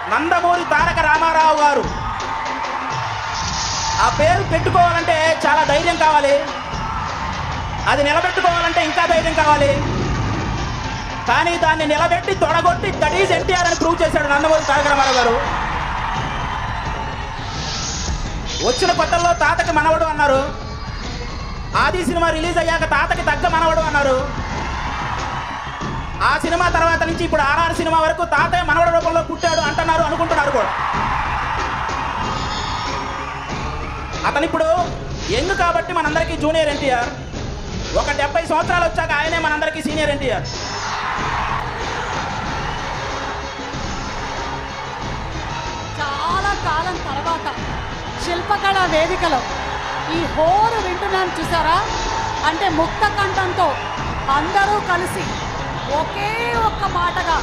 నందమూరి తారక రామారావు గారు. ఆ పేరు పెట్టుకోవాలంటే చాలా ధైర్యం కావాలి, అది నిలబెట్టుకోవాలంటే ఇంకా ధైర్యం కావాలి. కానీ దాన్ని నిలబెట్టి తొడగొట్టి దట్ ఈజ్ ఎన్టీఆర్ అని ప్రూవ్ చేశాడు నందమూరి తారక రామారావు గారు. వచ్చిన కొత్తల్లో తాతకి మనవడు అన్నారు, ఆది సినిమా రిలీజ్ అయ్యాక తాతకి తగ్గ మనవడు అన్నారు. ఆ సినిమా తర్వాత నుంచి ఇప్పుడు ఆర్ఆర్ సినిమా వరకు తాతయ్య మనవడు రూపంలో పుట్టాడు అంటున్నారు, అనుకుంటున్నారు కూడా. అతను ఇప్పుడు యంగ్ కాబట్టి మనందరికీ జూనియర్ ఎన్టీఆర్, ఒక 70 సంవత్సరాలు వచ్చాక ఆయనే మనందరికీ సీనియర్ ఎన్టీఆర్. చాలా కాలం తర్వాత శిల్పకళ వేదికలో ఈ హోరు వింటున్నాను చూసారా, అంటే ముక్త కంఠంతో అందరూ కలిసి ఒకే ఒక్క మాటగా